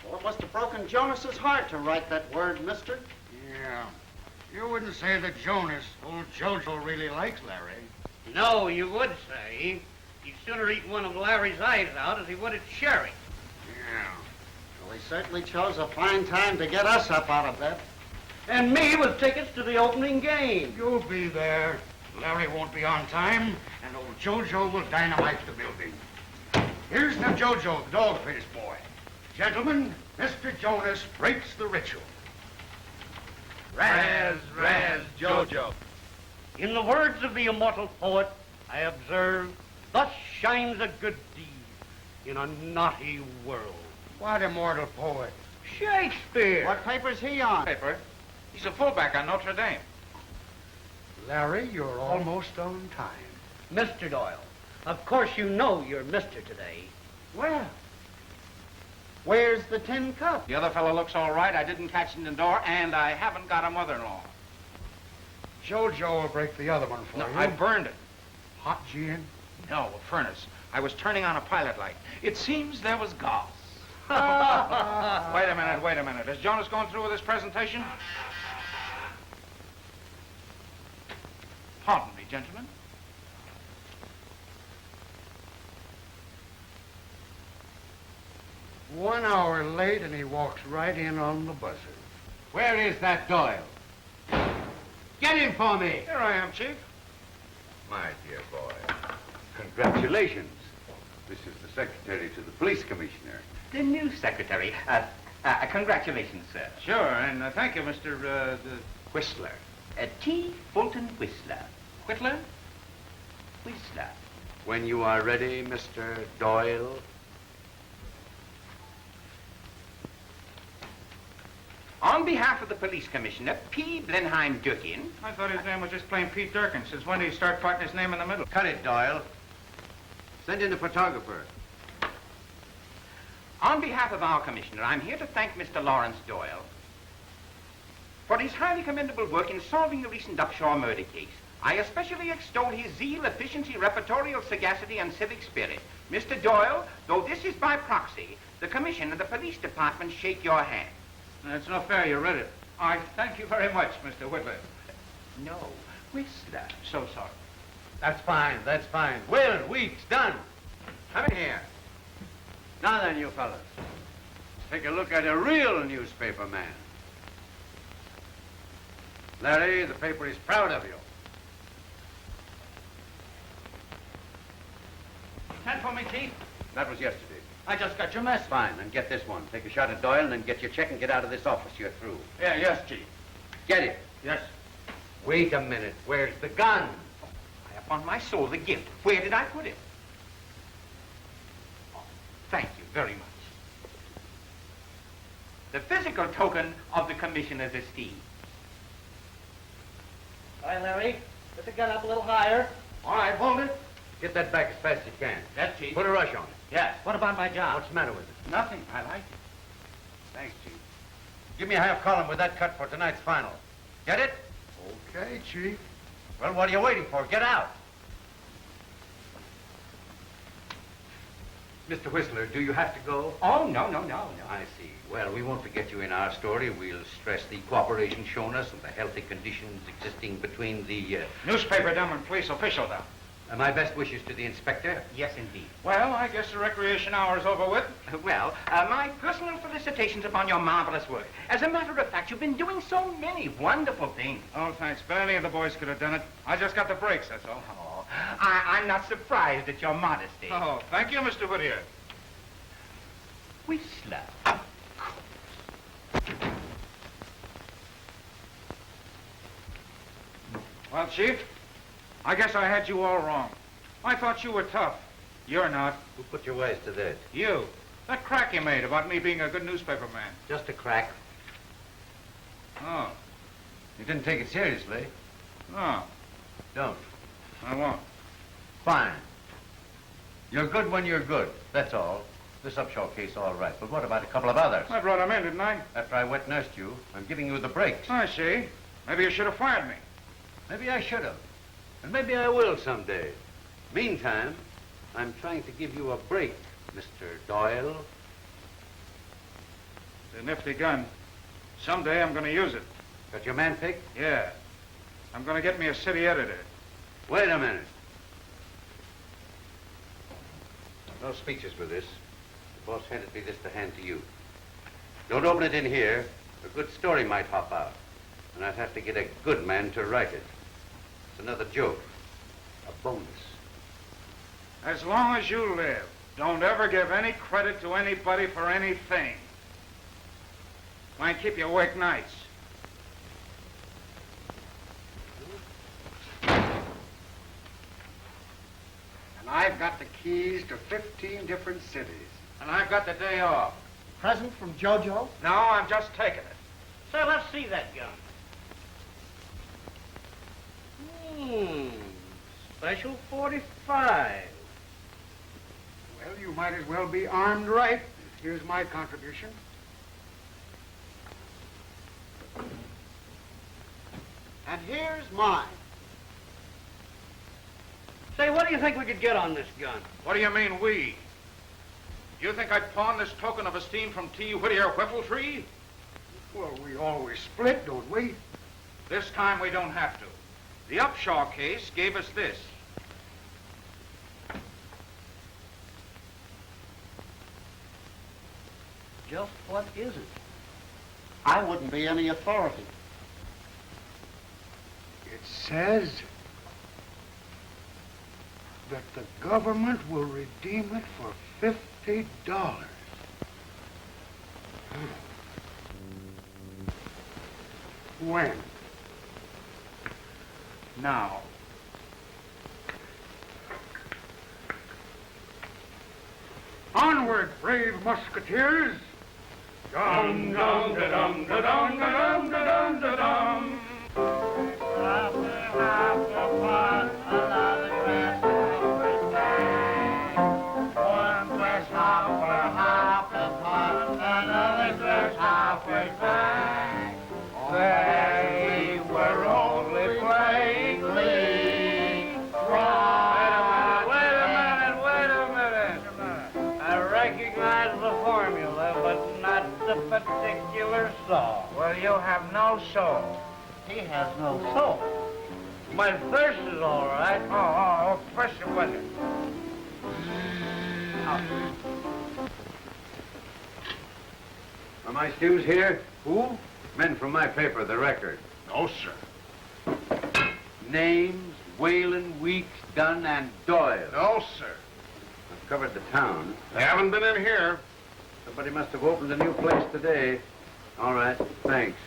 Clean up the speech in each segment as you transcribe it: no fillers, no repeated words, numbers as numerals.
Well, it must have broken Jonas's heart to write that word, mister. Yeah. You wouldn't say that Jonas, old Jojo, really likes Larry. No, you would say. He'd sooner eat one of Larry's eyes out as he would its sherry. Yeah. Well, he certainly chose a fine time to get us up out of bed. And me with tickets to the opening game. You'll be there. Larry won't be on time, and old Jojo will dynamite the building. Here's now Jojo, the dog-faced boy. Gentlemen, Mr. Jonas breaks the ritual. Raz, Raz, Jojo. In the words of the immortal poet, I observe, thus shines a good deed in a naughty world. What immortal poet? Shakespeare. What paper's he on? Paper. He's a fullback on Notre Dame. Larry, you're almost on time. Mr. Doyle, of course you know you're Mr. today. Well, where's the tin cup? The other fellow looks all right. I didn't catch him in the door, and I haven't got a mother-in-law. Jojo will break the other one for No, you. I burned it. Hot gin? No, a furnace. I was turning on a pilot light. It seems there was gas. Wait a minute. Is Jonas going through with his presentation? Pardon me, gentlemen. One hour late, and he walks right in on the buzzer. Where is that Doyle? Get him for me. Here I am, Chief. My dear boy, congratulations. This is the secretary to the police commissioner. The new secretary. Congratulations, sir. Sure, and thank you, Mr. Whistler. T. Fulton Whistler. Whitler. Whistler. When you are ready, Mr. Doyle. On behalf of the police commissioner, P. Blenheim Durkin. I thought his name was just plain Pete Durkin. Since when did he start putting his name in the middle? Cut it, Doyle. Send in a photographer. On behalf of our commissioner, I'm here to thank Mr. Lawrence Doyle for his highly commendable work in solving the recent Upshaw murder case. I especially extol his zeal, efficiency, repertorial sagacity, and civic spirit. Mr. Doyle, though this is by proxy, the commission and the police department shake your hand. That's no fair. You read it. I thank you very much, Mr. Whitler. No, Whistler. So sorry. That's fine, that's fine. Will, Weeks, done. Come in here. Now then, you fellas. Take a look at a real newspaper man. Larry, the paper is proud of you. Send for me, Chief. That was yesterday. I just got your message. Fine, then get this one. Take a shot at Doyle and then get your check and get out of this office. You're through. Yes, Chief. Get it. Yes. Wait a minute. Where's the gun? Upon my soul, the gift. Where did I put it? Oh, thank you very much. The physical token of the commissioner's esteem. Hi, Larry. Get the gun up a little higher. All right, hold it. Get that back as fast as you can. Yes, Chief. Put a rush on it. Yes. What about my job? What's the matter with it? Nothing. I like it. Thanks, Chief. Give me a half column with that cut for tonight's final. Get it? Okay, Chief. Well, what are you waiting for? Get out. Mr. Whistler, do you have to go? Oh, no. I see. Well, we won't forget you in our story. We'll stress the cooperation shown us and the healthy conditions existing between the... Newspaper dumb and police official dumb. my best wishes to the inspector. Yes, indeed. Well, I guess the recreation hour's over with. Well, my personal felicitations upon your marvelous work. As a matter of fact, you've been doing so many wonderful things. Oh, thanks. But any of the boys could have done it. I just got the breaks, that's all. Oh, I'm not surprised at your modesty. Oh, thank you, Mr. Whittier. Whistler. Well, Chief, I guess I had you all wrong. I thought you were tough. You're not. Who put your ways to that? You. That crack you made about me being a good newspaper man. Just a crack. Oh. You didn't take it seriously. No, Don't. I won't. Fine. You're good when you're good. That's all. This Upshaw case, all right. But what about a couple of others? I brought him in, didn't I? After I wet nursed you, I'm giving you the breaks. I see. Maybe you should have fired me. Maybe I should have. And maybe I will someday. Meantime, I'm trying to give you a break, Mr. Doyle. It's a nifty gun. Someday I'm going to use it. Got your man picked? Yeah. I'm going to get me a city editor. Wait a minute. No speeches for this. The boss handed me this to hand to you. Don't open it in here. A good story might hop out. And I'd have to get a good man to write it. It's another joke. A bonus. As long as you live, don't ever give any credit to anybody for anything. Might keep you awake nights. And I've got the keys to 15 different cities. And I've got the day off. Present from JoJo? No, I'm just taking it. Say, let's see that gun. Special 45. Well, you might as well be armed right. Here's my contribution. And here's mine. Say, what do you think we could get on this gun? What do you mean, we? You think I'd pawn this token of esteem from T. Whittier Whiffletree? Well, we always split, don't we? This time we don't have to. The Upshaw case gave us this. Just what is it? I wouldn't be any authority. It says that the government will redeem it for $50. When? Now. Onward, brave musketeers! Dum dum da dum da dum da dum da dum da dum. They were only playing league. Wait a minute. I recognize the formula, but not the particular song. Well, you have no soul. He has no soul. My thirst is all right. Oh, press the button. Are my stews here? Who? Men from my paper, The Record. No, sir. Names, Whalen, Weeks, Dunn, and Doyle. No, sir. I've covered the town. They haven't been in here. Somebody must have opened a new place today. All right, thanks.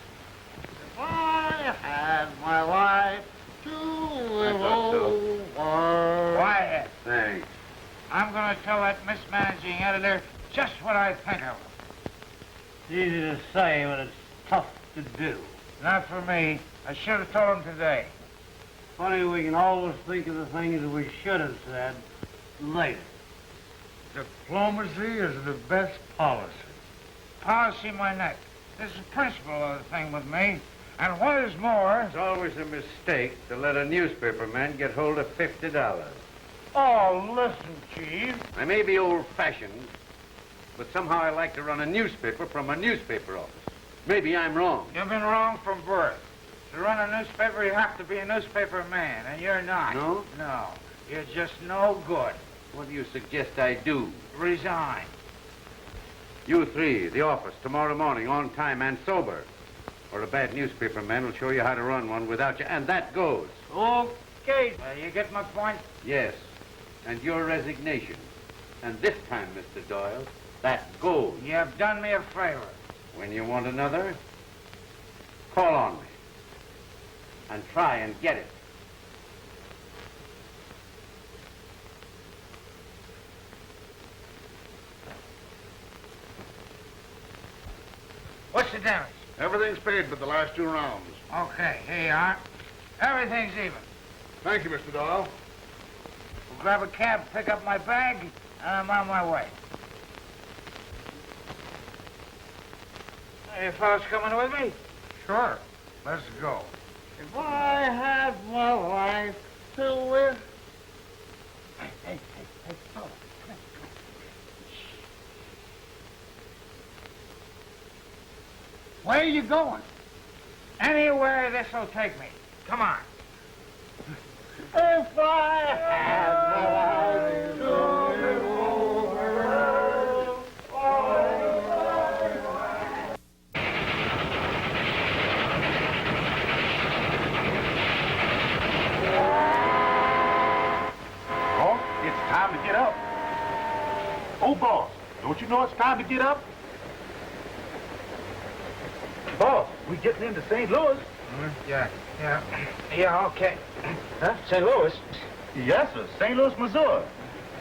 If I had my wife to live thought so. over. Quiet. Thanks. I'm going to tell that mismanaging editor just what I think of him. It's easy to say, but it's tough to do. Not for me. I should have told him today. funny we can always think of the things that we should have said later. Diplomacy is the best policy. Policy my neck. This is the principle of the thing with me. And what is more... It's always a mistake to let a newspaper man get hold of $50. Oh, listen, Chief. I may be old-fashioned, but somehow I like to run a newspaper from a newspaper office. Maybe I'm wrong. You've been wrong from birth. To run a newspaper, you have to be a newspaper man, and you're not. No? No. You're just no good. What do you suggest I do? Resign. You three, the office, tomorrow morning, on time and sober. Or a bad newspaper man will show you how to run one without you, and that goes. Okay. You get my point? Yes, and your resignation. And this time, Mr. Doyle, that goes. You have done me a favor. When you want another, call on me. And try and get it. What's the damage? Everything's paid for the last 2 rounds. Okay, here you are. Everything's even. Thank you, Mr. Doyle. We'll grab a cab, pick up my bag, and I'm on my way. Are you fellas coming with me? Sure. Let's go. If I had my life to live... Hey, fella. Where are you going? Anywhere this'll take me. Come on. If I had my life to live Boss, it's time to get up. Oh, boss, don't you know it's time to get up? Boss, we getting into St. Louis. Yeah, okay. Huh? St. Louis? Yes, sir. St. Louis, Missouri.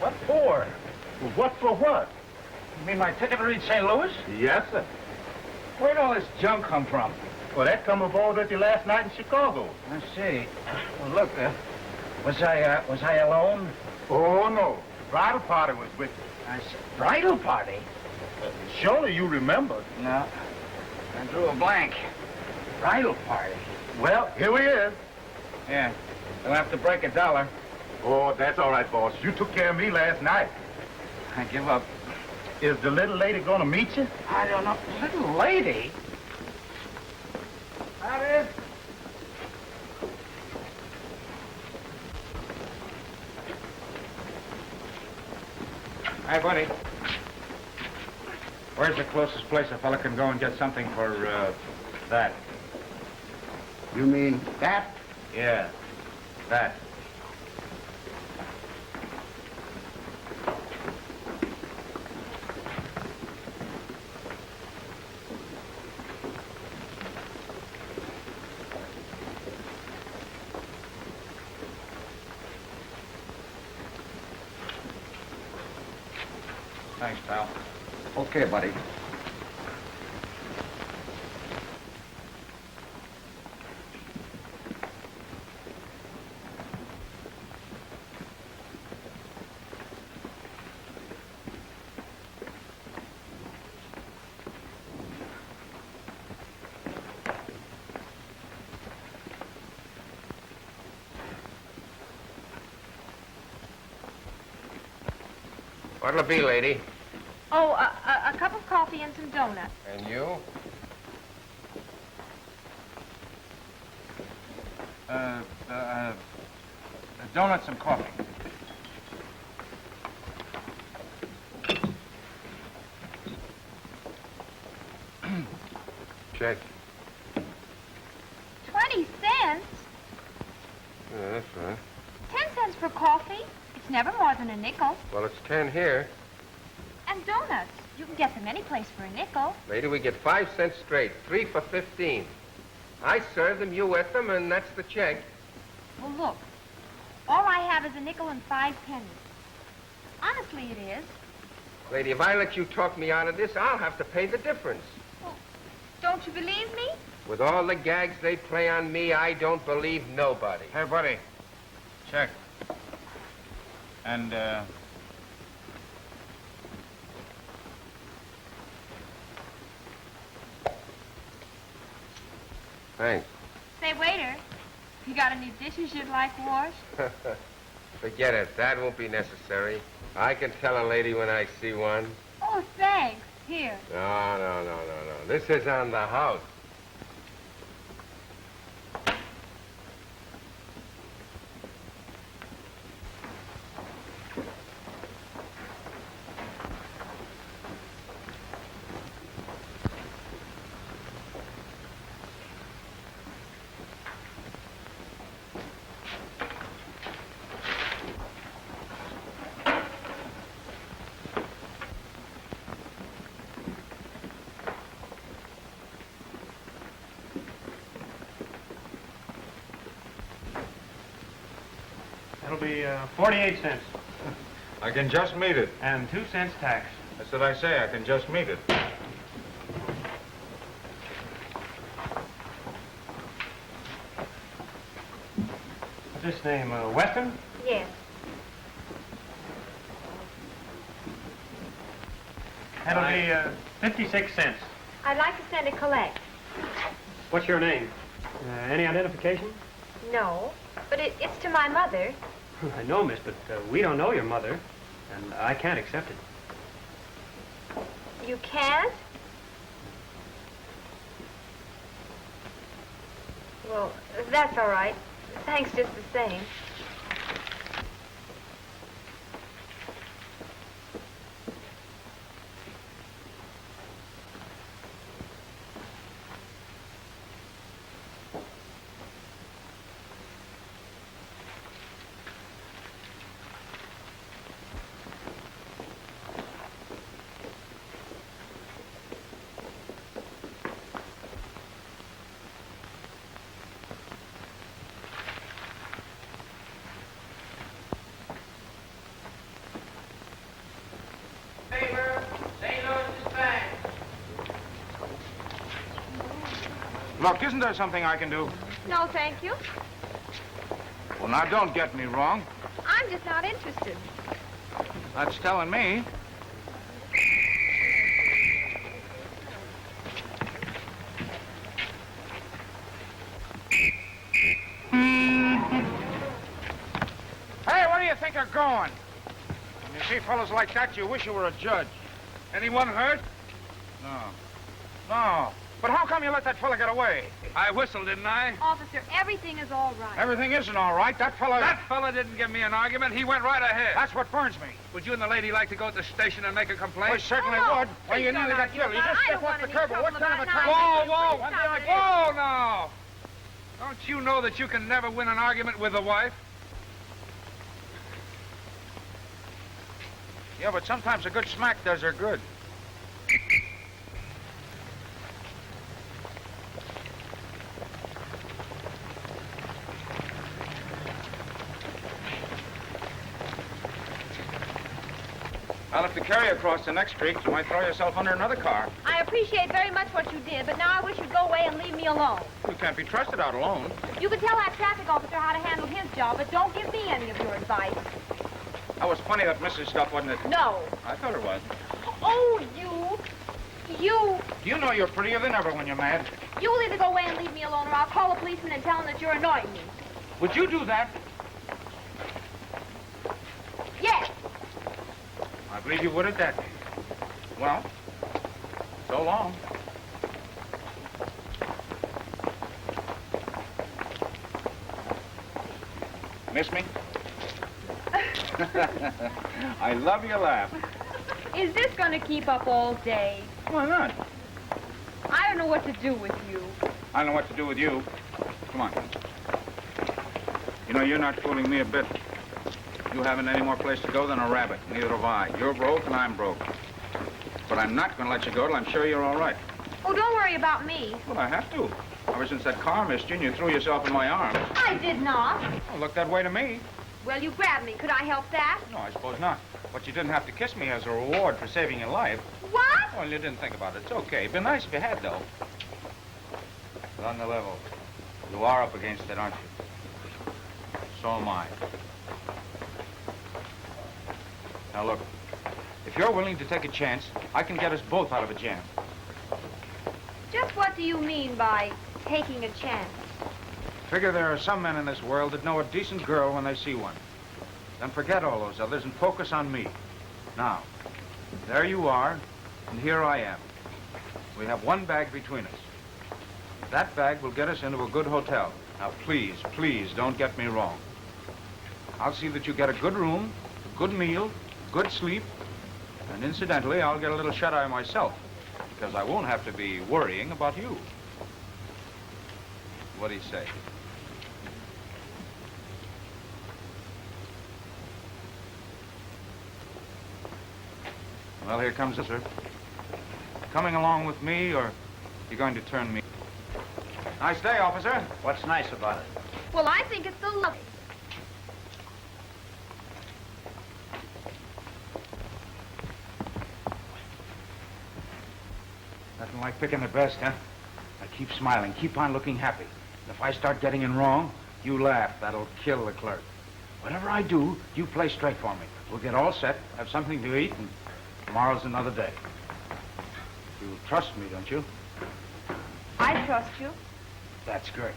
What for? Well, what for what? You mean my ticket to reach St. Louis? Yes, sir. Where'd all this junk come from? Well, that come aboard with you last night in Chicago. I see. Well, look, was I alone? Oh, no. Bridal party was with you. I said, bridal party? Surely you remember. No. I drew a blank. Bridal party? Well, here we is. Yeah. We'll have to break $1. Oh, that's all right, boss. You took care of me last night. I give up. Is the little lady gonna meet you? I don't know. Little lady? That is? Hi, buddy. Where's the closest place a fella can go and get something for, that? You mean that? Yeah, that. Thanks, pal. Okay, buddy. What'll it be, lady? Oh, a cup of coffee and some donuts. And you? Donuts and coffee. Check. 20 cents? Yeah, that's right. 10 cents for coffee? It's never more than a nickel. Well, it's 10 here. And donuts. You can get them any place for a nickel. Lady, we get 5 cents straight, 3 for 15. I serve them, you eat them, and that's the check. Well, look. All I have is a nickel and 5 pennies. Honestly, it is. Lady, if I let you talk me out of this, I'll have to pay the difference. Well, don't you believe me? With all the gags they play on me, I don't believe nobody. Hey, buddy. Check. And, Thanks. Say, waiter, you got any dishes you'd like washed? Forget it. That won't be necessary. I can tell a lady when I see one. Oh, thanks. Here. No. This is on the house. That'll be 48 cents. I can just meet it. And 2 cents tax. That's what I say. I can just meet it. What's this name, Weston? Yes. That'll be 56 cents. I'd like to send a collect. What's your name? Any identification? No, but it's to my mother. I know, miss, but we don't know your mother, and I can't accept it. You can't? Well, that's all right. Thanks just the same. Look, isn't there something I can do? No, thank you. Well, now, don't get me wrong. I'm just not interested. That's telling me. Hey, where do you think you're going? When you see fellows like that, you wish you were a judge. Anyone hurt? No. But how come you let that fella get away? I whistled, didn't I? Officer, everything is all right. Everything isn't all right. That fella... That fella didn't give me an argument. He went right ahead. That's what burns me. Would you and the lady like to go to the station and make a complaint? We certainly Oh, no. would. Well, you Please nearly don't got argue killed. You about just it. I step don't off want the any curb. What trouble kind of a about time? it. Whoa, Stop whoa. it. Whoa, now. Don't you know that you can never win an argument with a wife? Yeah, but sometimes a good smack does her good. Well, if you carry across the next street, you might throw yourself under another car. I appreciate very much what you did, but now I wish you'd go away and leave me alone. You can't be trusted out alone. You can tell that traffic officer how to handle his job, but don't give me any of your advice. That was funny, that Mrs. stuff, wasn't it? No. I thought it was. Oh, you. You know you're prettier than ever when you're mad. You'll either go away and leave me alone, or I'll call a policeman and tell him that you're annoying me. Would you do that? Yes. I believe you would at that. Well, so long. Miss me? I love your laugh. Is this going to keep up all day? Why not? I don't know what to do with you. I don't know what to do with you. Come on. You know, you're not fooling me a bit. You haven't any more place to go than a rabbit. Neither have I. You're broke and I'm broke. But I'm not going to let you go till I'm sure you're all right. Oh, don't worry about me. Well, I have to. Ever since that car missed you and you threw yourself in my arms. I did not. Well, look that way to me. Well, you grabbed me. Could I help that? No, I suppose not. But you didn't have to kiss me as a reward for saving your life. What? Well, you didn't think about it. It's okay. It'd be nice if you had, though. But on the level, you are up against it, aren't you? So am I. Now look, if you're willing to take a chance, I can get us both out of a jam. Just what do you mean by taking a chance? Figure there are some men in this world that know a decent girl when they see one. Then forget all those others and focus on me. Now, there you are, and here I am. We have one bag between us. That bag will get us into a good hotel. Now, please, please, don't get me wrong. I'll see that you get a good room, a good meal, good sleep, and incidentally, I'll get a little shut-eye myself, because I won't have to be worrying about you. What do you say? Well, here comes the sir. Coming along with me, or you're going to turn me? Nice day, officer. What's nice about it? Well, I think it's the lovely. Nothing like picking the best, huh? Now keep smiling, keep on looking happy. And if I start getting in wrong, you laugh. That'll kill the clerk. Whatever I do, you play straight for me. We'll get all set, have something to eat, and tomorrow's another day. You trust me, don't you? I trust you. That's great.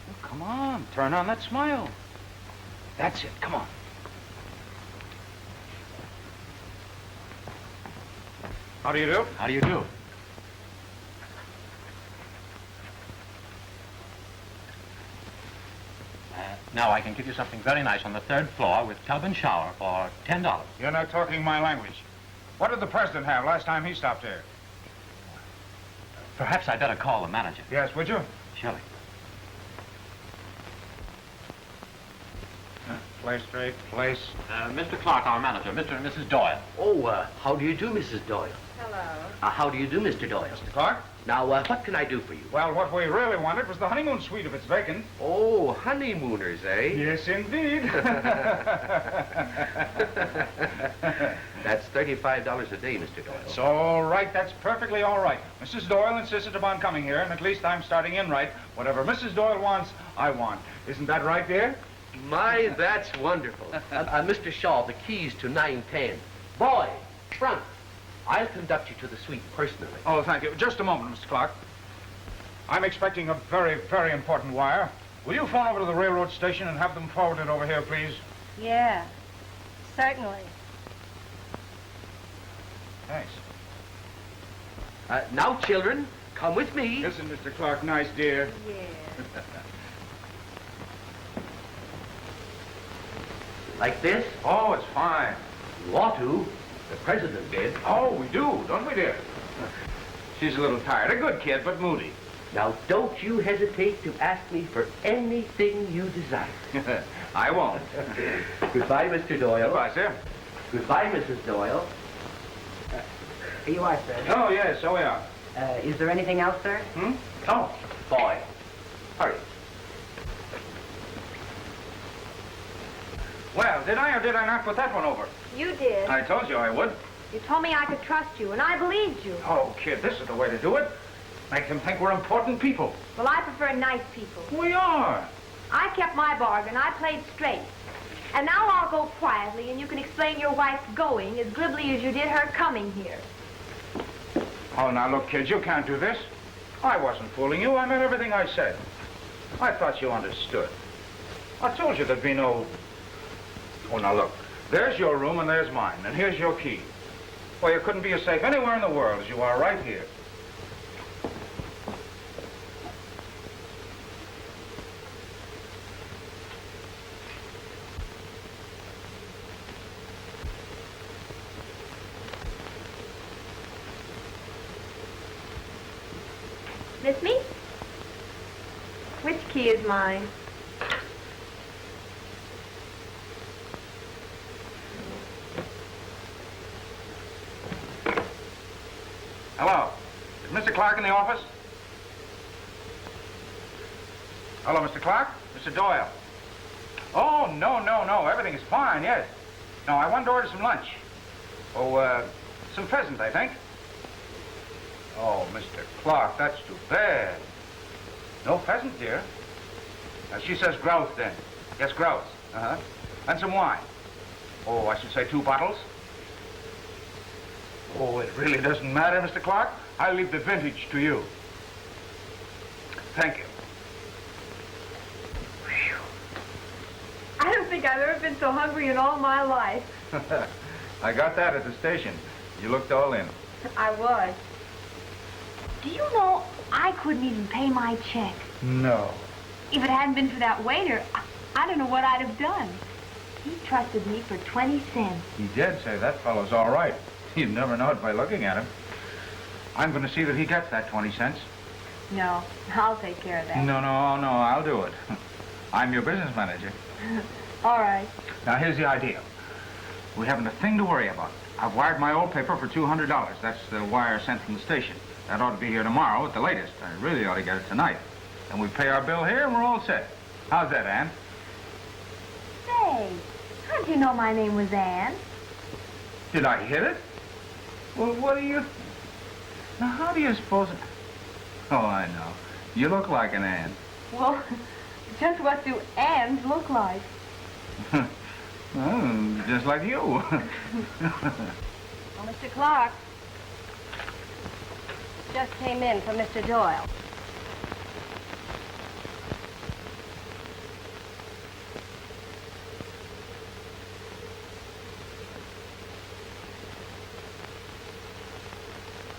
Well, come on, turn on that smile. That's it, come on. How do you do? How do you do? Now I can give you something very nice on the 3rd floor with tub and shower for $10. You're not talking my language. What did the president have last time he stopped here? Perhaps I'd better call the manager. Yes, would you? Surely. Play straight, place. Mr. Clark, our manager, Mr. and Mrs. Doyle. Oh, how do you do, Mrs. Doyle? Hello. How do you do, Mr. Doyle? Mr. Clark? Now, what can I do for you? Well, what we really wanted was the honeymoon suite if it's vacant. Oh, honeymooners, eh? Yes, indeed. That's $35 a day, Mr. Doyle. It's all right. That's perfectly all right. Mrs. Doyle insisted upon coming here, and at least I'm starting in right. Whatever Mrs. Doyle wants, I want. Isn't that right, dear? My, that's wonderful. Mr. Shaw, the keys to 910. Boy, front. I'll conduct you to the suite personally. Oh, thank you. Just a moment, Mr. Clark. I'm expecting a very, very important wire. Will you phone over to the railroad station and have them forwarded over here, please? Yeah, certainly. Thanks. Now, children, come with me. Isn't Mr. Clark nice, dear? Yeah. Like this? Oh, it's fine. You ought to. The president did. Oh, we do, don't we, dear? She's a little tired. A good kid, but moody. Now, don't you hesitate to ask me for anything you desire. I won't. Goodbye, Mr. Doyle. Goodbye, sir. Goodbye, Mrs. Doyle. Here you are, sir. Oh, yes, so we are. Is there anything else, sir? Oh, boy. Hurry. Well, did I or did I not put that one over? You did. I told you I would. You told me I could trust you, and I believed you. Oh, kid, this is the way to do it. Make them think we're important people. Well, I prefer nice people. We are. I kept my bargain. I played straight. And now I'll go quietly, and you can explain your wife's going as glibly as you did her coming here. Oh, now, look, kid, you can't do this. I wasn't fooling you. I meant everything I said. I thought you understood. I told you there'd be no... Oh, now, look. There's your room and there's mine, and here's your key. Well, you couldn't be as safe anywhere in the world as you are right here. Miss me? Which key is mine? Hello. Is Mr. Clark in the office? Hello, Mr. Clark? Mr. Doyle. Oh, no. Everything is fine, yes. No, I wanted to order some lunch. Oh, some pheasant, I think. Oh, Mr. Clark, that's too bad. No pheasant, dear. She says grouse, then. Yes, grouse. Uh-huh. And some wine. Oh, I should say 2 bottles. Oh, it really doesn't matter, Mr. Clark. I'll leave the vintage to you. Thank you. I don't think I've ever been so hungry in all my life. I got that at the station. You looked all in. I was. Do you know, I couldn't even pay my check. No. If it hadn't been for that waiter, I don't know what I'd have done. He trusted me for 20 cents. He did say that fellow's all right. You'd never know it by looking at him. I'm going to see that he gets that 20 cents. No, I'll take care of that. No, I'll do it. I'm your business manager. All right. Now, here's the idea. We haven't a thing to worry about. I've wired my old paper for $200. That's the wire sent from the station. That ought to be here tomorrow at the latest. I really ought to get it tonight. And we pay our bill here and we're all set. How's that, Ann? Say, how'd you know my name was Ann? Did I hit it? Well, what do you... Now, how do you suppose... Oh, I know. You look like an Ann. Well, just what do Anns look like? Well, just like you. Well, Mr. Clark just came in from Mr. Doyle.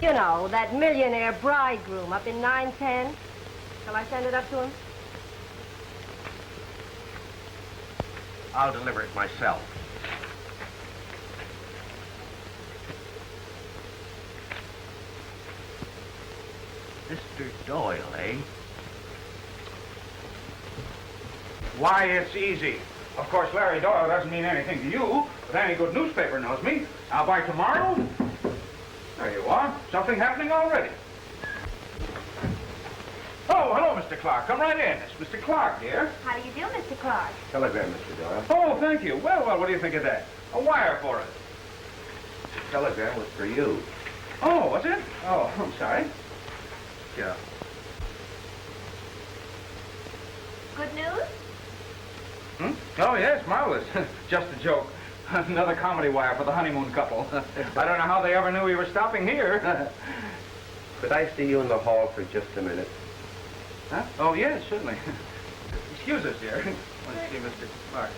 You know, that millionaire bridegroom up in 910. Shall I send it up to him? I'll deliver it myself. Mr. Doyle, eh? Why, it's easy. Of course, Larry Doyle doesn't mean anything to you, but any good newspaper knows me. Now, by tomorrow... There you are. Something happening already. Oh, hello, Mr. Clark. Come right in. It's Mr. Clark, dear. How do you do, Mr. Clark? Telegram, Mr. Doyle. Oh, thank you. Well, what do you think of that? A wire for us. The telegram was for you. Oh, was it? Oh, I'm sorry. Yeah. Good news? Hmm? Oh, yes, marvelous. Just a joke. Another comedy wire for the honeymoon couple. I don't know how they ever knew we were stopping here. Could I see you in the hall for just a minute? Huh? Oh, yes, certainly. Excuse us, dear. Let's see Mr. Clark.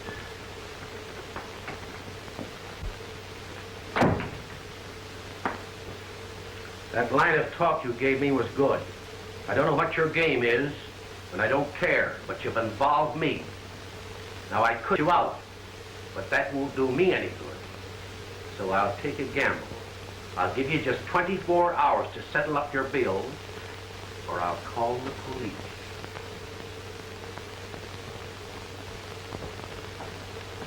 That line of talk you gave me was good. I don't know what your game is, and I don't care, but you've involved me. Now, I could you out, but that won't do me any good. So I'll take a gamble. I'll give you just 24 hours to settle up your bills, or I'll call the police.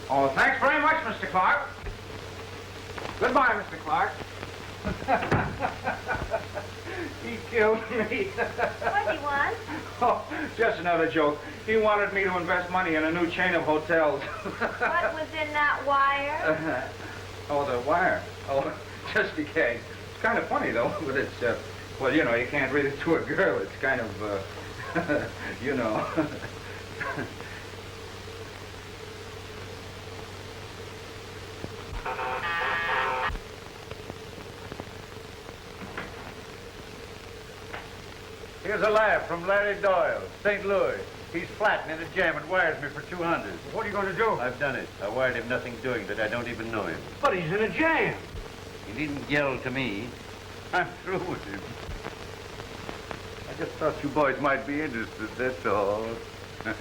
Oh, thanks very much, Mr. Clark. Goodbye, Mr. Clark. He killed me. What do you want? Oh, just another joke. He wanted me to invest money in a new chain of hotels. What was in that wire? Oh, the wire. Oh, just became. It's kind of funny, though, but it's, well, you know, you can't read it to a girl. It's kind of, you know. Here's a laugh from Larry Doyle, St. Louis. He's flattening in a jam and wires me for 200. What are you going to do? I've done it. I wired him nothing doing that I don't even know him. But he's in a jam. He needn't yell to me. I'm through with him. I just thought you boys might be interested, that's all. This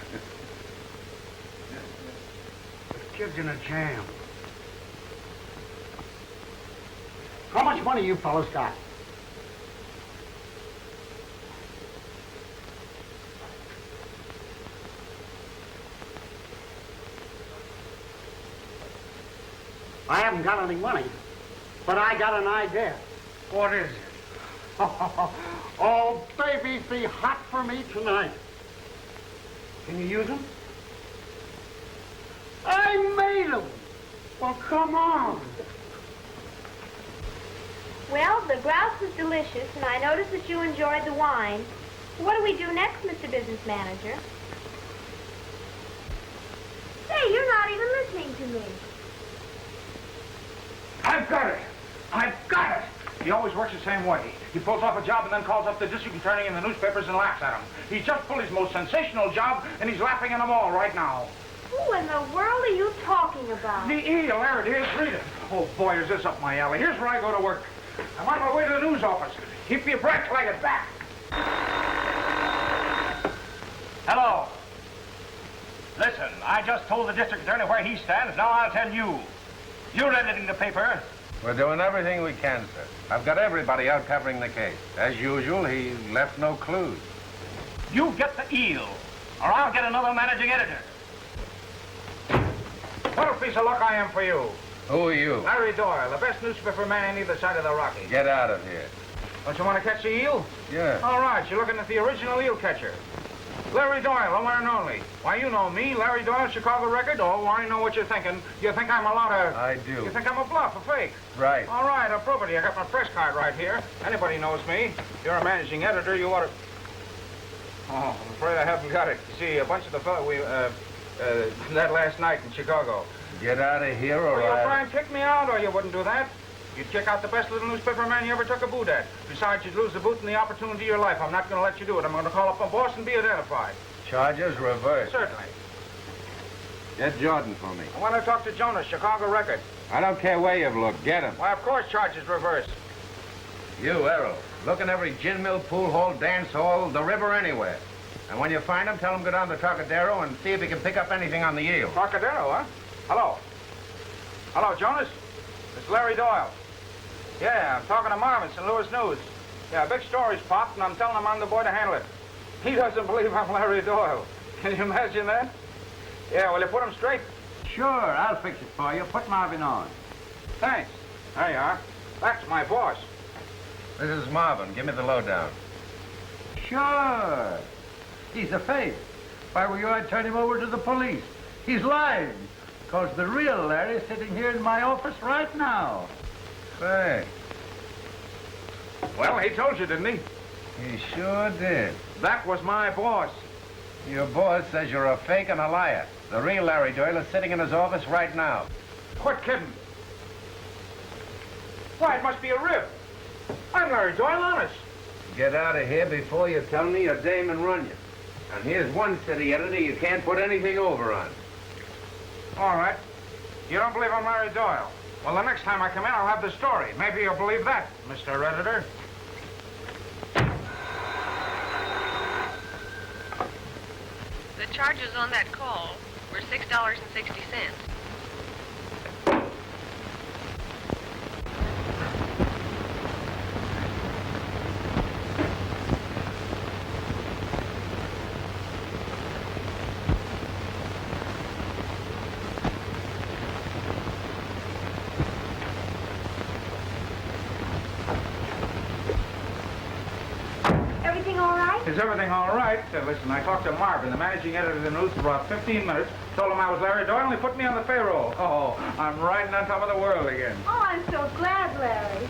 kid's in a jam. How much money you fellas got? I haven't got any money, but I got an idea. What is it? Oh, babies be hot for me tonight. Can you use them? I made them. Well, come on. Well, the grouse was delicious, and I noticed that you enjoyed the wine. What do we do next, Mr. Business Manager? Say, you're not even listening to me. I've got it. I've got it. He always works the same way. He pulls off a job and then calls up the district attorney in the newspapers and laughs at him. He just pulled his most sensational job, and he's laughing at them all right now. Who in the world are you talking about? The eel, there it is. Read it. Oh, boy, is this up my alley. Here's where I go to work. I'm on my way to the news office. Keep your breath till I get back. Hello. Listen, I just told the district attorney where he stands. Now I'll tell you. You're editing the paper. We're doing everything we can, sir. I've got everybody out covering the case. As usual, he left no clues. You get the eel, or I'll get another managing editor. What a piece of luck I am for you. Who are you? Larry Doyle, the best newspaper man on either side of the Rockies. Get out of here. Don't you want to catch the eel? Yeah. All right, you're looking at the original eel catcher. Larry Doyle, the one and only. Why, you know me, Larry Doyle, Chicago Record. Oh, I know what you're thinking. You think I'm a lot of... I do. You think I'm a bluff, a fake? Right. All right, I'll prove it. I got my press card right here. Anybody knows me. You're a managing editor. You ought to... Oh, I'm afraid I haven't got it. You see, a bunch of the fellow that last night in Chicago. Get out of here, or Well, you'll try and kick me out, or you wouldn't do that. You'd kick out the best little newspaper man you ever took a boot at. Besides, you'd lose the boot and the opportunity of your life. I'm not going to let you do it. I'm going to call up my boss and be identified. Charges reversed. Certainly. Get Jordan for me. I want to talk to Jonas, Chicago Record. I don't care where you've looked. Get him. Why, of course, charges reversed. You, Errol. Look in every gin mill, pool hall, dance hall, the river, anywhere. And when you find him, tell him go down to Trocadero and see if he can pick up anything on the eel. Trocadero, huh? Hello. Hello, Jonas. It's Larry Doyle. Yeah, I'm talking to Marvin, St. Louis News. Yeah, big story's popped, and I'm telling him I'm the boy to handle it. He doesn't believe I'm Larry Doyle. Can you imagine that? Yeah, will you put him straight? Sure, I'll fix it for you. Put Marvin on. Thanks. There you are. That's my boss. This is Marvin. Give me the lowdown. Sure. He's a fake. If I were you, I'd turn him over to the police. He's lying. Because the real Larry's sitting here in my office right now. Say. Well, he told you, didn't he? He sure did. That was my boss. Your boss says you're a fake and a liar. The real Larry Doyle is sitting in his office right now. Quit kidding. Why, it must be a rib. I'm Larry Doyle, honest. Get out of here before you tell me your daemon run you. And here's one city editor you can't put anything over on. All right. You don't believe I'm Larry Doyle? Well, the next time I come in, I'll have the story. Maybe you'll believe that, Mr. Editor. The charges on that call were $6.60. Everything all right? Is everything all right? Listen, I talked to Marvin, the managing editor of the news, for about 15 minutes. Told him I was Larry Doyle, and he put me on the payroll. Oh, I'm riding on top of the world again. Oh, I'm so glad, Larry.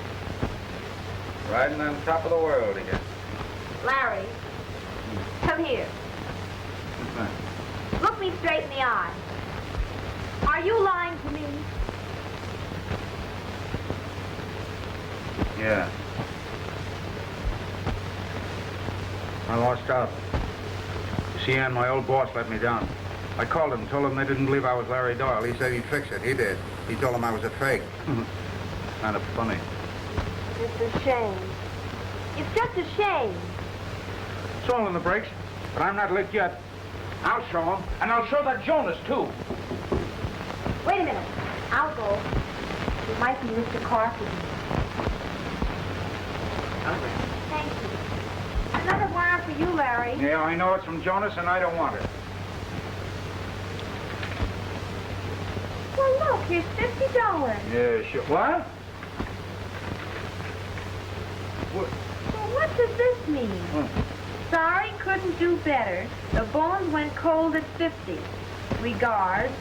Riding on top of the world again. Larry, come here. Look me straight in the eye. Are you lying to me? Yeah. I lost out. You see, Ann, my old boss let me down. I called him, told him they didn't believe I was Larry Doyle. He said he'd fix it. He did. He told him I was a fake. Kind of funny. It's a shame. It's just a shame. It's all in the brakes, but I'm not licked yet. I'll show him, and I'll show that Jonas, too. Wait a minute. I'll go. It might be Mr. Carson. Thank you. Another wire for you, Larry. Yeah, I know it's from Jonas, and I don't want it. Well, look, here's $50. Yeah, sure. What? Well, what does this mean? Sorry, couldn't do better. The bones went cold at 50. Regards,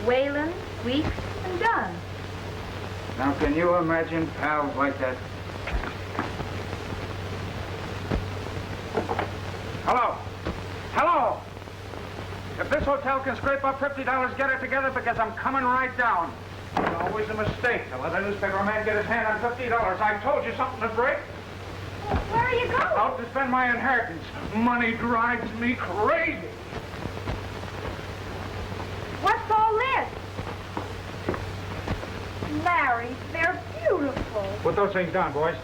Whalen, Weeks, and Dunn. Now, can you imagine pals like that? Hello? Hello? If this hotel can scrape up $50, get it together because I'm coming right down. It's always a mistake to let a newspaper man get his hand on $50. I told you something to break. Where are you going? Out to spend my inheritance. Money drives me crazy. What's all this? Larry, they're beautiful. Put those things down, boys.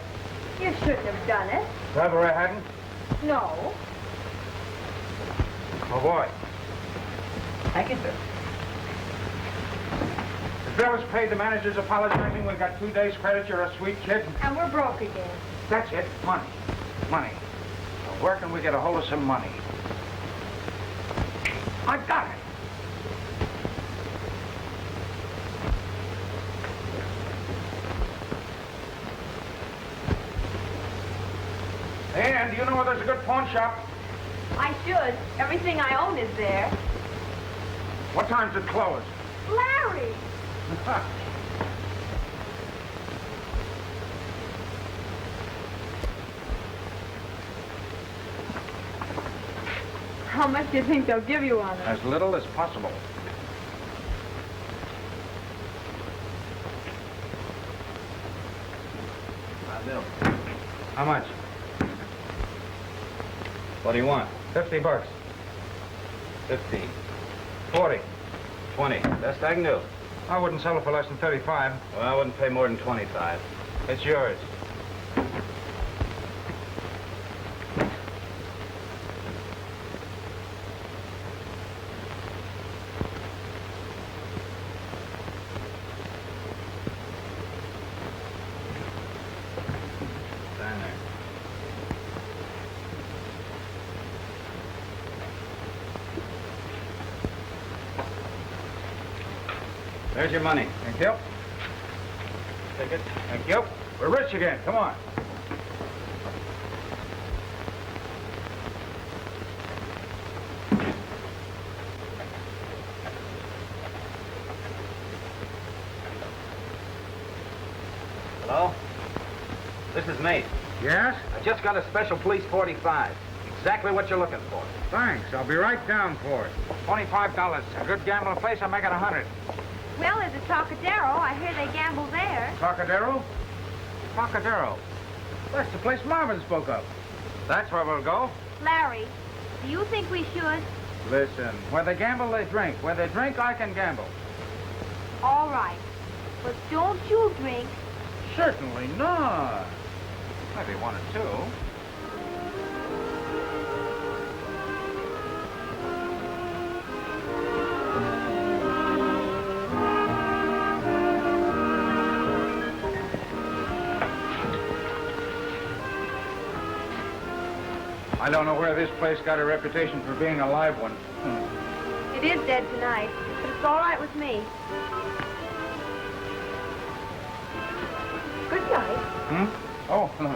You shouldn't have done it. Rather I hadn't. No. Oh, boy. Thank you, sir. The bill is paid. The manager's apologizing. We've got 2 days' credit. You're a sweet kid. And we're broke again. That's it. Money. Money. Now, where can we get a hold of some money? I got it. And do you know where there's a good pawn shop? I should. Everything I own is there. What time's it close? Larry! How much do you think they'll give you on it? As little as possible. How much? What do you want? $50. 50. 40. 20. Best I can do. I wouldn't sell it for less than 35. Well, I wouldn't pay more than 25. It's yours. Stand there. There's your money. Thank you. Take it. Thank you. We're rich again. Come on. Hello? This is Mate. Yes? I just got a special police 45. Exactly what you're looking for. Thanks. I'll be right down for it. $25. A good gambling place. I'll make it 100. Well, there's a Tocadero. I hear they gamble there. Tocadero? Tocadero. That's the place Marvin spoke of. That's where we'll go. Larry, do you think we should? Listen, where they gamble, they drink. Where they drink, I can gamble. All right. But don't you drink. Certainly not. Maybe one or two. I don't know where this place got a reputation for being a live one. It is dead tonight, but it's all right with me. Good night. Hmm? Oh, hello.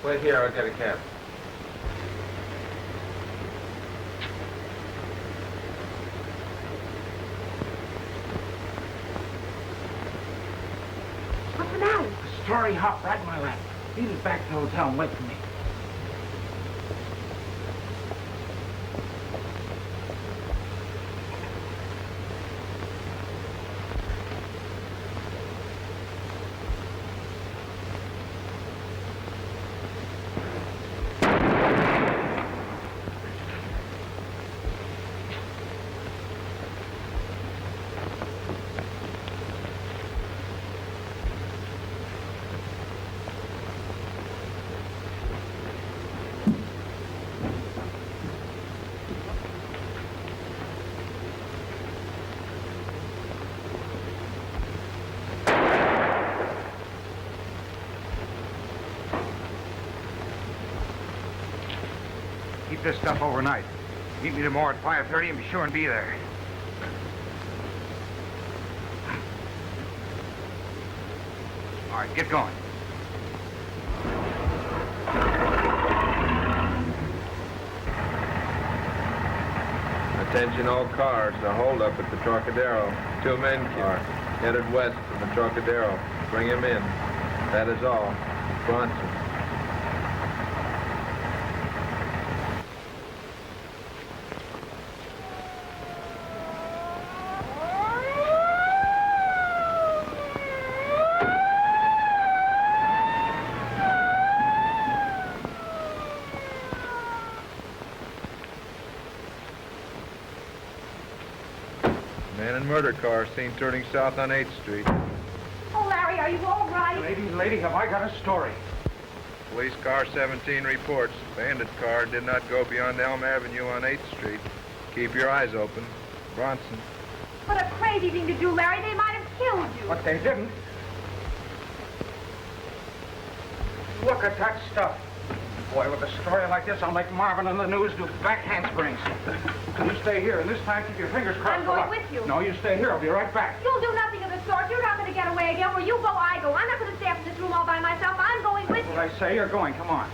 Wait here, I'll get a cab. What's the matter? A story hop right in my lap. Lead us back to the hotel and wait for me. Keep this stuff overnight. Meet me tomorrow at 5:30 and be sure and be there. All right, get going. Attention all cars, the holdup at the Trocadero. 2 men car, headed west from the Trocadero. Bring him in. That is all. Bronson. Man in murder car seen turning south on 8th Street. Oh, Larry, are you all right? Lady, have I got a story? Police car 17 reports. Bandit car did not go beyond Elm Avenue on 8th Street. Keep your eyes open. Bronson. What a crazy thing to do, Larry. They might have killed you. But they didn't. Look at that stuff. Boy, with a story like this, I'll make Marvin and the news do back handsprings. You stay here, and this time keep your fingers crossed. I'm going with you. No, you stay here. I'll be right back. You'll do nothing of the sort. You're not going to get away again. Where you go, I go. I'm not going to stay up in this room all by myself. I'm going with you. What I say, you're going. Come on.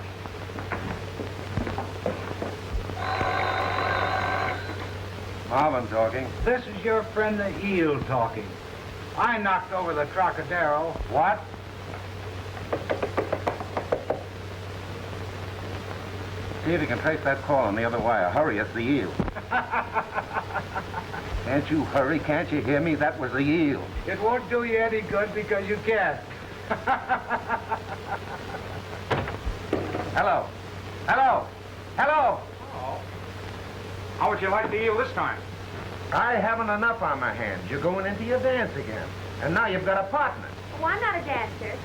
Marvin talking. This is your friend the eel talking. I knocked over the Trocadero. What? See if you can trace that call on the other wire. Hurry, it's the eel. Can't you hurry? Can't you hear me? That was the eel. It won't do you any good because you can't. Hello. Hello. Hello. Oh. How would you like the eel this time? I haven't enough on my hands. You're going into your dance again. And now you've got a partner. Oh, I'm not a dancer.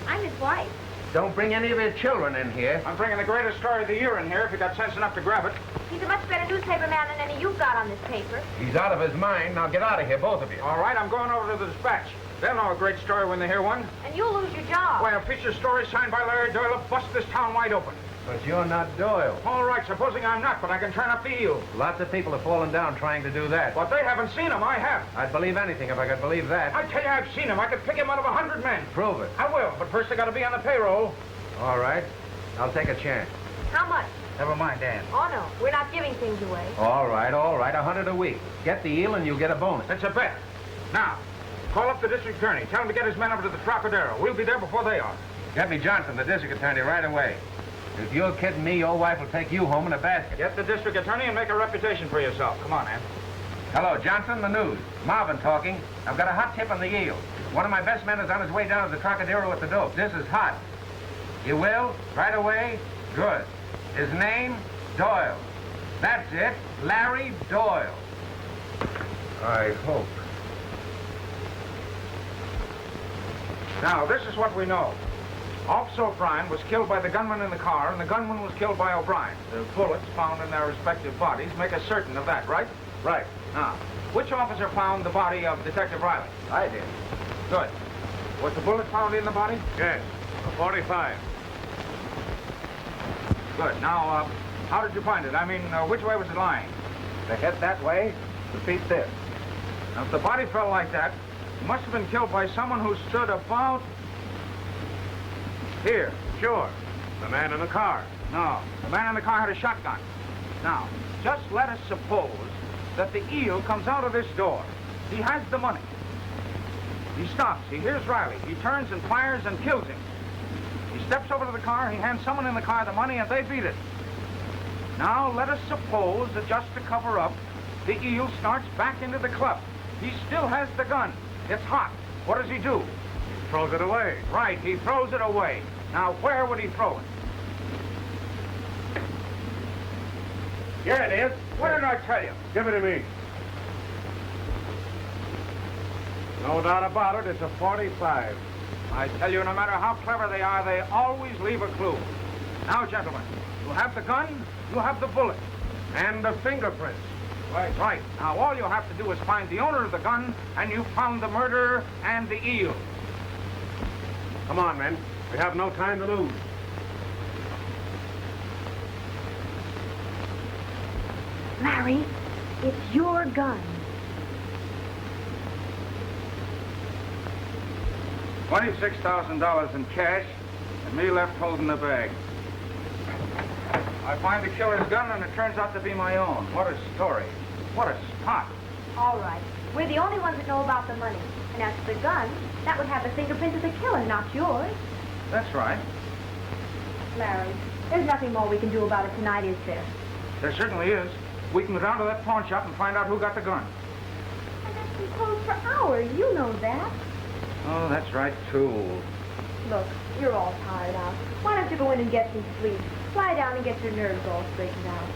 I'm his wife. Don't bring any of your children in here. I'm bringing the greatest story of the year in here if you got sense enough to grab it. He's a much better newspaper man than any you've got on this paper. He's out of his mind. Now get out of here, both of you. All right, I'm going over to the Dispatch. They'll know a great story when they hear one. And you'll lose your job. Why, a feature story signed by Larry Doyle will bust this town wide open. But you're not Doyle. All right, supposing I'm not, but I can turn up the eel. Lots of people have fallen down trying to do that. But they haven't seen him. I have. I'd believe anything if I could believe that. I tell you, I've seen him. I could pick him out of 100 men. Prove it. I will, but first I got to be on the payroll. All right. I'll take a chance. How much? Never mind, Dan. Oh, no. We're not giving things away. All right. 100 a week. Get the eel and you'll get a bonus. It's a bet. Now, call up the district attorney. Tell him to get his men over to the Trocadero. We'll be there before they are. Get me Johnson, the district attorney, right away. If you're kidding me, your wife will take you home in a basket. Get the district attorney and make a reputation for yourself. Come on, Ann. Hello, Johnson, the news. Marvin talking. I've got a hot tip on the eel. One of my best men is on his way down to the Trocadero with the dope. This is hot. You will? Right away? Good. His name? Doyle. That's it. Larry Doyle. I hope. Now, this is what we know. Officer O'Brien was killed by the gunman in the car, and the gunman was killed by O'Brien. The bullets found in their respective bodies make us certain of that, right? Right. Now, which officer found the body of Detective Riley? I did. Good. Was the bullet found in the body? Yes. A 45. Good. Now, how did you find it? I mean, which way was it lying? The head that way, the feet this. Now, if the body fell like that, it must have been killed by someone who stood about here. Sure. The man in the car. No, the man in the car had a shotgun. Now, just let us suppose that the eel comes out of this door. He has the money. He stops. He hears Riley. He turns and fires and kills him. He steps over to the car. He hands someone in the car the money, and they beat it. Now, let us suppose that just to cover up, the eel starts back into the club. He still has the gun. It's hot. What does he do? Throws it away. Right, he throws it away. Now, where would he throw it? Here it is. What did I tell you? Give it to me. No doubt about it, it's a 45. I tell you, no matter how clever they are, they always leave a clue. Now, gentlemen, you have the gun, you have the bullet. And the fingerprints. Right. Right. Now, all you have to do is find the owner of the gun, and you've found the murderer and the eel. Come on, men. We have no time to lose. Larry, it's your gun. $26,000 in cash, and me left holding the bag. I find the killer's gun, and it turns out to be my own. What a story. What a spot. All right. We're the only ones that know about the money. And as for the gun, that would have the fingerprint of the killer, not yours. That's right. Larry, there's nothing more we can do about it tonight, is there? There certainly is. We can go down to that pawn shop and find out who got the gun. And that's been closed for hours. You know that. Oh, that's right, too. Look, you're all tired out. Why don't you go in and get some sleep? Lie down and get your nerves all straightened out.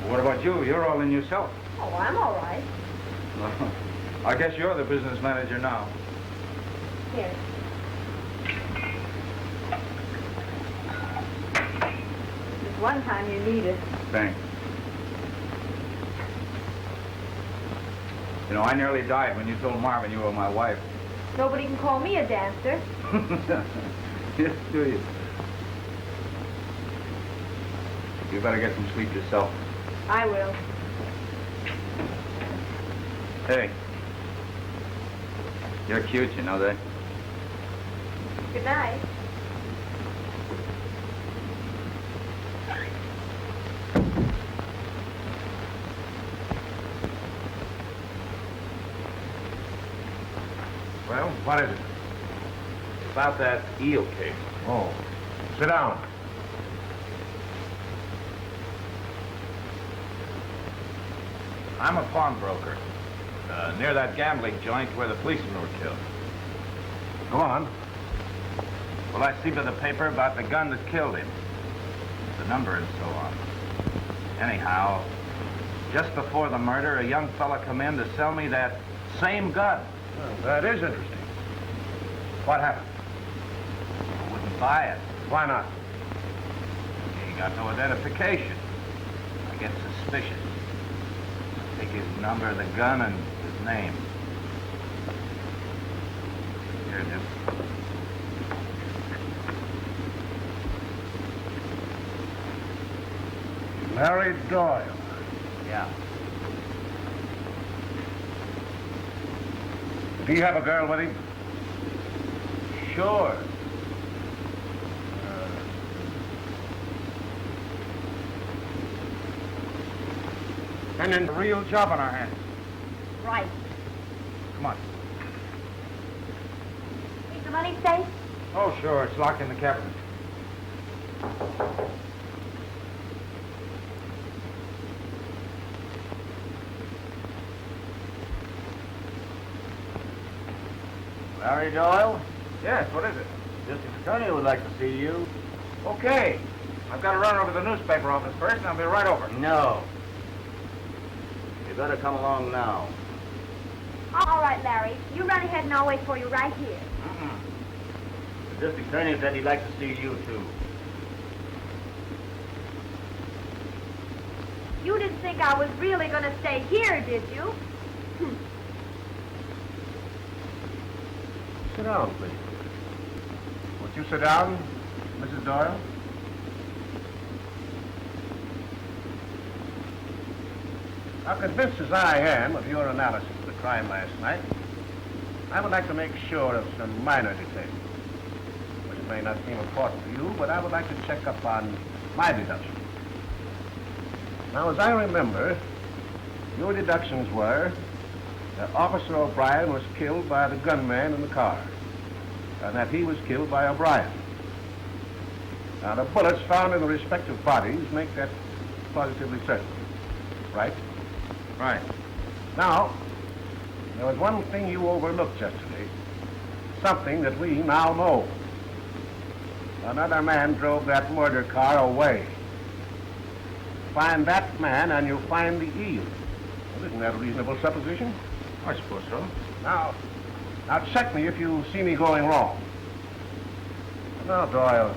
What about you? You're all in yourself. Oh, I'm all right. Well, I guess you're the business manager now. Here. There's one time you need it. Thanks. You know, I nearly died when you told Marvin you were my wife. Nobody can call me a dancer. Yes, do you? You better get some sleep yourself. I will. Hey. You're cute, you know that? Good night. Well, what is it? About that eel case. Oh, sit down. I'm a pawnbroker. Near that gambling joint where the policemen were killed. Go on. Well, I see by the paper about the gun that killed him. The number and so on. Anyhow, just before the murder, a young fella come in to sell me that same gun. Well, that is interesting. What happened? I wouldn't buy it. Why not? He got no identification. I get suspicious. Take his number, the gun, and his name. Here it is. Larry Doyle. Yeah. Did he have a girl with him? Sure. And then a real job on our hands. Right. Come on. Is the money safe? Oh, sure. It's locked in the cabinet. Larry Doyle? Yes, what is it? District Attorney would like to see you. Okay. I've got to run over to the newspaper office first, and I'll be right over. No. You better come along now. All right, Larry. You run ahead and I'll wait for you right here. The District Attorney said he'd like to see you, too. You didn't think I was really going to stay here, did you? Sit down, please. Won't you sit down, Mrs. Doyle? Now, convinced as I am of your analysis of the crime last night, I would like to make sure of some minor details, which may not seem important to you, but I would like to check up on my deductions. Now, as I remember, your deductions were that Officer O'Brien was killed by the gunman in the car, and that he was killed by O'Brien. Now, the bullets found in the respective bodies make that positively certain, right? Right. Now, there was one thing you overlooked yesterday, something that we now know. Another man drove that murder car away. Find that man and you'll find the eel. Well, isn't that a reasonable supposition? I suppose so. Now check me if you see me going wrong. Now, Doyle,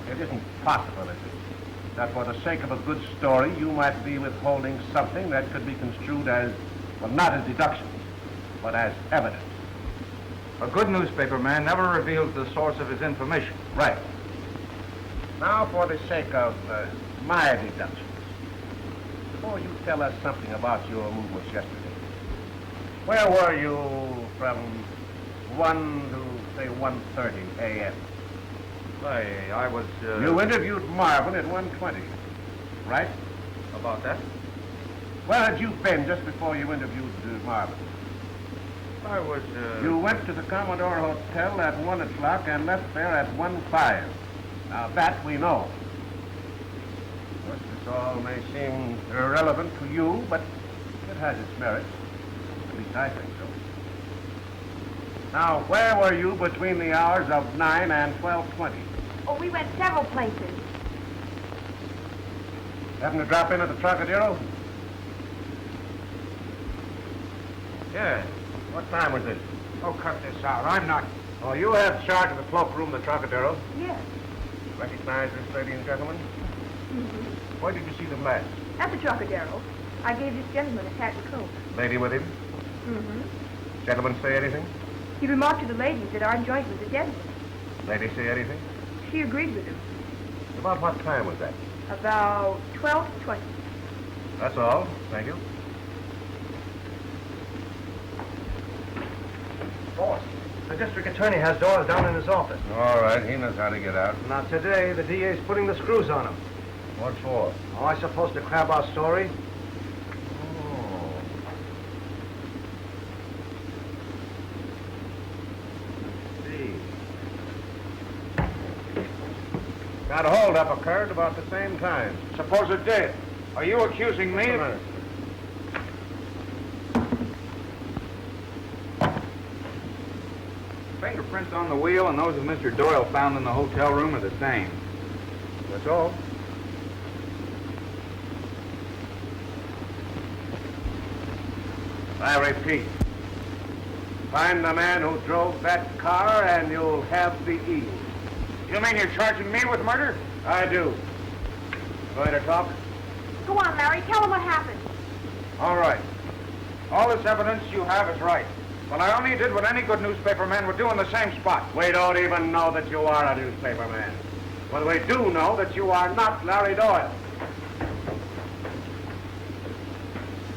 it isn't possible, is it, that for the sake of a good story, you might be withholding something that could be construed as, well, not as deductions, but as evidence. A good newspaper man never reveals the source of his information. Right. Now, for the sake of my deductions, suppose you tell us something about your movements yesterday. Where were you from 1 to, say, 1:30 a.m.? I was, You interviewed Marvin at 1:20, right? About that? Where had you been just before you interviewed Marvin? I was, You went to the Commodore Hotel at 1 o'clock and left there at 1:05. Now that we know. Of course, this all may seem irrelevant to you, but it has its merits. At least I think so. Now, where were you between the hours of 9 and 12:20? Oh, we went several places. Happened to drop in at the Trocadero? Yeah. What time was this? Oh, cut this out. I'm not. Oh, you have charge of the cloakroom of the Trocadero? Yes. Recognize this lady and gentleman? Mm-hmm. Where did you see them last? At the Trocadero. I gave this gentleman a hat and coat. Lady with him? Mm-hmm. Gentleman say anything? He remarked to the ladies that our joint was a dead one. Lady say anything? She agreed with him. About what time was that? About 12:20. That's all. Thank you. Boss, the district attorney has Doyle down in his office. All right, he knows how to get out. Not today. The DA's putting the screws on him. What for? Oh, I supposed to crab our story? Oh. See. Got a holdup occurred about the same time. Suppose it did. Are you accusing me? Just a minute. Fingerprints on the wheel and those of Mr. Doyle found in the hotel room are the same. That's all. I repeat. Find the man who drove that car and you'll have the eagle. You mean you're charging me with murder? I do. Going to talk? Go on, Larry. Tell him what happened. All right. All this evidence you have is right. But I only did what any good newspaper man would do in the same spot. We don't even know that you are a newspaper man. But we do know that you are not Larry Doyle.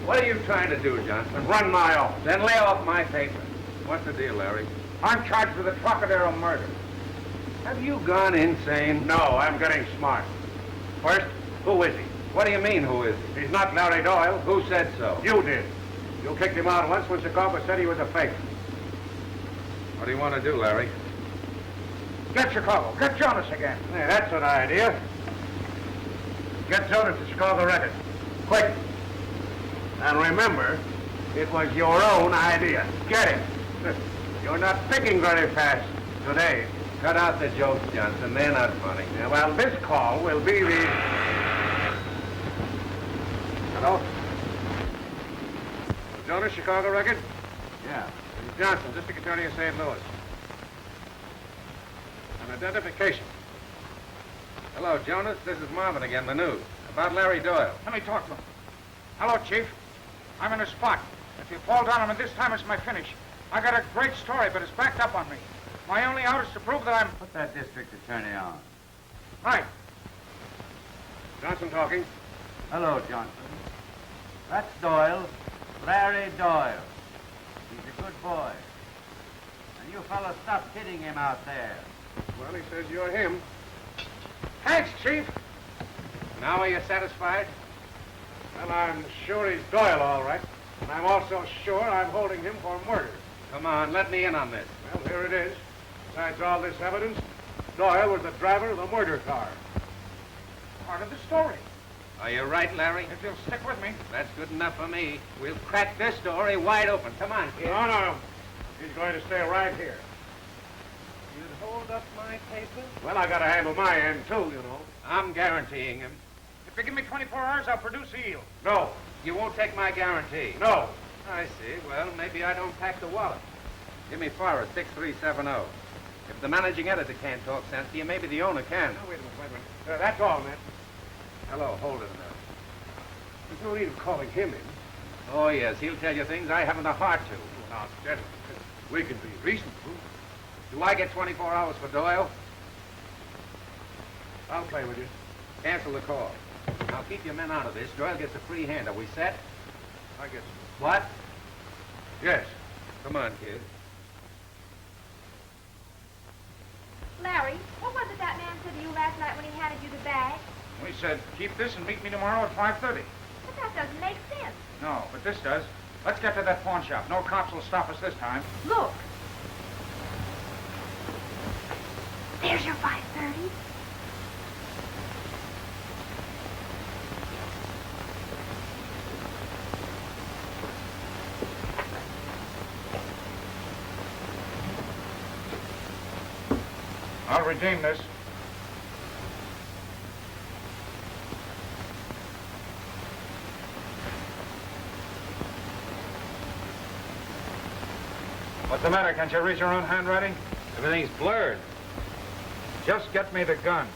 What are you trying to do, Johnson? Run my office. Then lay off my paper. What's the deal, Larry? I'm charged with the Trocadero murder. Have you gone insane? No, I'm getting smart. First, who is he? What do you mean, who is he? He's not Larry Doyle. Who said so? You did. You kicked him out once when Chicago said he was a fake. What do you want to do, Larry? Get Chicago. Get Jonas again. Hey, that's an idea. Get Jonas to Chicago Record. Quick. And remember, it was your own idea. Get it. You're not thinking very fast today. Cut out the jokes, Johnson. They're not funny. Yeah, well, this call will be the... Hello? Jonas, Chicago Record? Yeah. This is Johnson, District Attorney of St. Louis. An identification. Hello, Jonas. This is Marvin again, the news. About Larry Doyle. Let me talk to him. Hello, Chief. I'm in a spot. If you fall down on me this time, it's my finish. I got a great story, but it's backed up on me. My only out is to prove that I'm... Put that district attorney on. Right. Johnson talking. Hello, Johnson. That's Doyle. Larry Doyle. He's a good boy. And you fellas stop kidding him out there. Well, he says you're him. Thanks, Chief. Now are you satisfied? Well, I'm sure he's Doyle, all right. And I'm also sure I'm holding him for murder. Come on, let me in on this. Well, here it is. Besides all this evidence, Doyle was the driver of the murder car. Part of the story. Are you right, Larry? If you'll stick with me. That's good enough for me. We'll crack this story wide open. Come on, kid. No, no. He's going to stay right here. You'd hold up my paper? Well, I gotta handle my end, too, you know. I'm guaranteeing him. If you give me 24 hours, I'll produce a yield. No. You won't take my guarantee? No. I see. Well, maybe I don't pack the wallet. Give me Forrest, 6370. If the managing editor can't talk sense to you, maybe the owner can. Oh, wait a minute. That's all, man. Hello, hold it a minute. There's no need of calling him in. Oh, yes, he'll tell you things I haven't the heart to. Now, gentlemen, we can be reasonable. Do I get 24 hours for Doyle? I'll play with you. Cancel the call. Now, keep your men out of this. Doyle gets a free hand. Are we set? I guess so. What? Yes. Come on, kid. Larry, what was it that man said to you last night when he handed you the bag? We said, keep this and meet me tomorrow at 5:30. But that's That doesn't make sense. No, but this does. Let's get to that pawn shop. No cops will stop us this time. Look. There's your 530. I'll redeem this. What's the matter? Can't you read your own handwriting? Everything's blurred. Just get me the gun.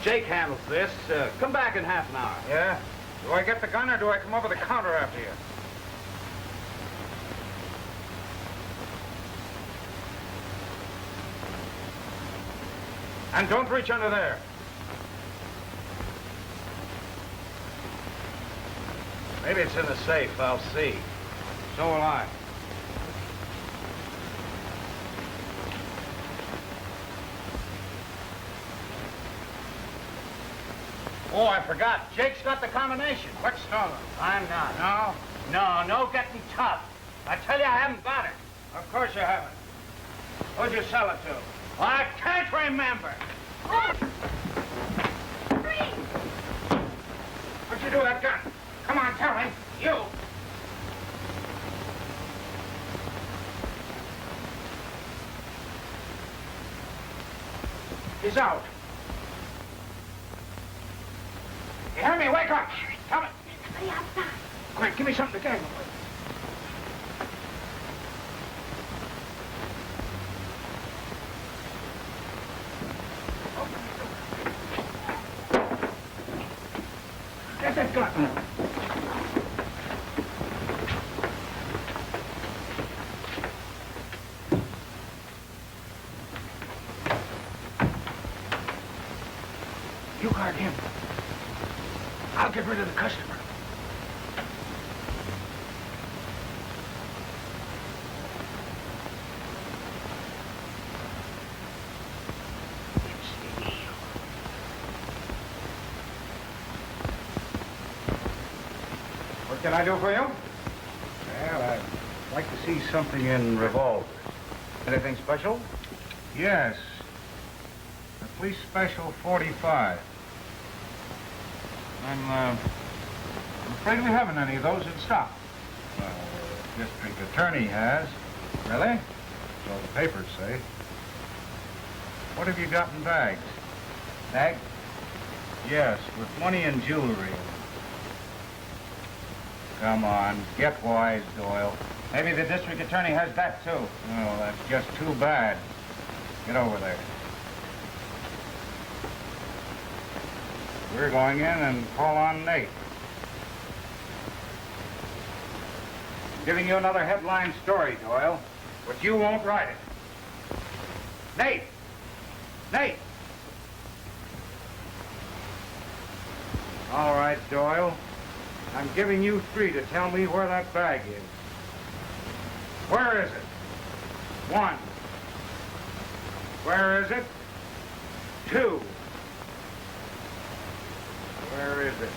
Jake handles this. Come back in half an hour. Yeah? Do I get the gun or do I come over the counter after you? And don't reach under there. Maybe it's in the safe. I'll see. So will I. Oh, I forgot. Jake's got the combination. What's stolen? I'm not. No? No getting tough. I tell you, I haven't got it. Of course you haven't. Who'd you sell it to? I can't remember. What'd you do with that gun? Come on, tell me. You. He's out. You hear me? Wake up. Tell me. Somebody outside. Quick, give me something to gag him with. Get that gun. You guard him. I'll get rid of the customer. What can I do for you? Well, I'd like to see something in revolvers. Anything special? Yes. A police special 45. I'm afraid we haven't any of those in stock. Well, the district attorney has. Really? So the papers say. What have you got in bags? Bag? Yes, with money and jewelry. Come on, get wise, Doyle. Maybe the district attorney has that, too. Oh, that's just too bad. Get over there. We're going in and call on Nate. Giving you another headline story, Doyle, but you won't write it. Nate! Nate! All right, Doyle. I'm giving you 3 to tell me where that bag is. Where is it? 1. Where is it? 2. Where is it?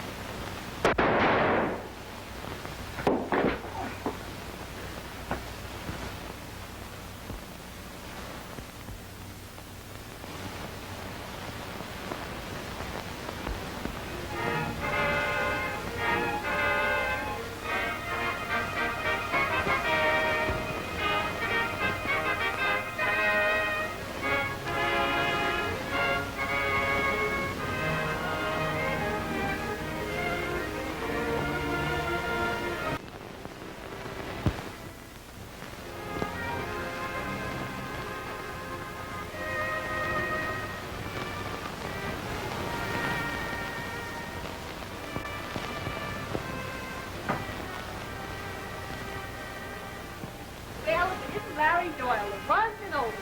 Well, if it isn't Larry Doyle, the runs and over.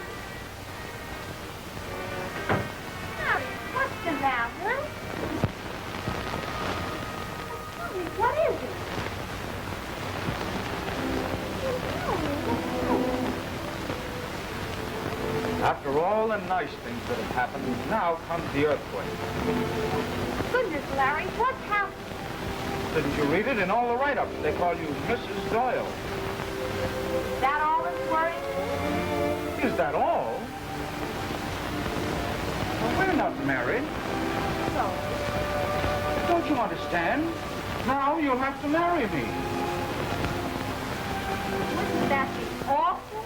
Larry, what's the matter? Tell me, what is it? After all the nice things that have happened, now comes the earthquake. Goodness, Larry, what's happened? Didn't you read it? In all the write-ups, they call you Mrs. Doyle. Is that all that's worrying? Is that all? Well, we're not married. So? Don't you understand? Now you'll have to marry me. Wouldn't that be awful?